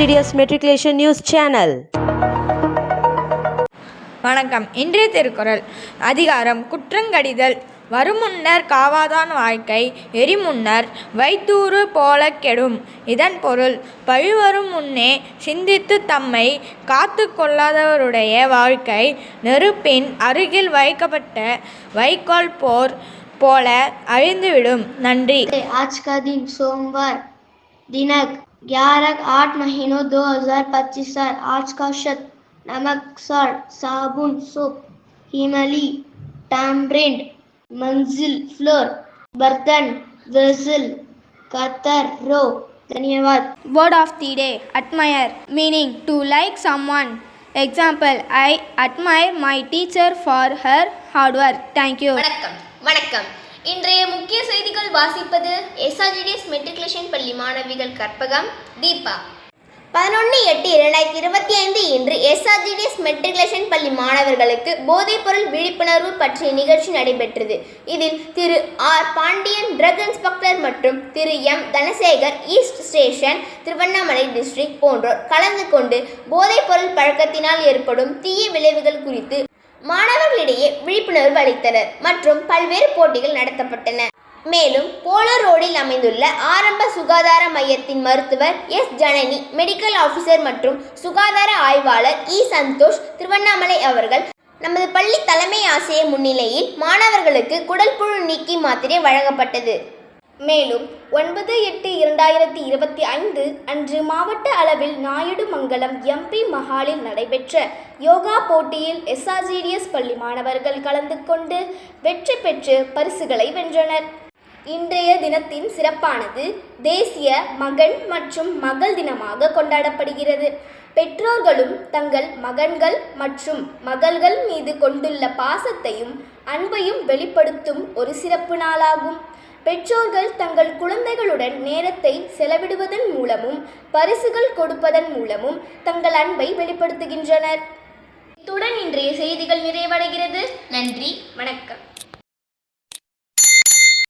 SRGDS Matriculation News Channel. வணக்கம். இன்றைய திருக்குறள் அதிகாரம் குற்றங்கடிதல். வருமுன்னர் காவாதான் வாழ்க்கை எரிமுன்னர் வைத்தூறு போல கெடும். இதன் பொருள், பழிவரும் முன்னே சிந்தித்து தம்மை காத்து கொள்ளாதவருடைய வாழ்க்கை நெருப்பின் அருகில் வைக்கப்பட்ட வைக்கோல் போல அழிந்துவிடும். நன்றி. आज का दिन सोमवार दिनांक 11/8 महीनों 2025। आज का शब्द नमक, सॉल्ट, साबुन, सोप, हिमाली, टैमरिंड, मंजिल, फ्लोर, बर्तन, वेसल, कतर, रो। धन्यवाद. Word of the day: admire, meaning to like someone. Example: I admire my teacher for her hard work. Thank you. வணக்கம். இன்றைய முக்கிய செய்திகள் வாசிப்பது SRGDS மெட்ரிகுலேஷன் பள்ளி மாணவிகள் கற்பகம், தீபா. 11/8/2025 இன்று SRGDS மெட்ரிகுலேஷன் பள்ளி மாணவர்களுக்கு போதைப்பொருள் விழிப்புணர்வு பற்றிய நிகழ்ச்சி நடைபெற்றது. இதில் திரு ஆர் பாண்டியன் ட்ரக் இன்ஸ்பெக்டர் மற்றும் திரு M Dhanasekar east station Tiruvannamalai district போன்றோர் கலந்து கொண்டு போதைப்பொருள் பழக்கத்தினால் ஏற்படும் தீய விளைவுகள் குறித்து மாணவர்களிடையே விழிப்புணர்வு அளித்தனர் மற்றும் பல்வேறு போட்டிகள் நடத்தப்பட்டன. மேலும் போலோ ரோடில் அமைந்துள்ள ஆரம்ப சுகாதார மையத்தின் மருத்துவர் எஸ் ஜனனி, மெடிக்கல் ஆஃபீஸர் மற்றும் சுகாதார ஆய்வாளர் சந்தோஷ் திருவண்ணாமலை அவர்கள் நமது பள்ளி தலைமை ஆசிரியர் முன்னிலையில் மாணவர்களுக்கு குடல்புழு நீக்கி மாத்திரை வழங்கப்பட்டது. மேலும் 9/8/2025 அன்று மாவட்ட அளவில் நாயுடுமங்கலம் MP மஹாலில் நடைபெற்ற யோகா போட்டியில் SRGDS பள்ளி மாணவர்கள் கலந்து கொண்டு வெற்றி பெற்று பரிசுகளை வென்றனர். இன்றைய தினத்தின் சிறப்பானது தேசிய மகன் மற்றும் மகள் தினமாக கொண்டாடப்படுகிறது. பெற்றோர்களும் தங்கள் மகன்கள் மற்றும் மகள்கள் மீது கொண்டுள்ள பாசத்தையும் அன்பையும் வெளிப்படுத்தும் ஒரு சிறப்பு நாளாகும். பெற்றோர்கள் தங்கள் குழந்தைகளுடன் நேரத்தை செலவிடுவதன் மூலமும் பரிசுகள் கொடுப்பதன் மூலமும் தங்கள் அன்பை வெளிப்படுத்துகின்றனர். இத்துடன் இன்றைய செய்திகள் நிறைவடைகிறது. நன்றி, வணக்கம்.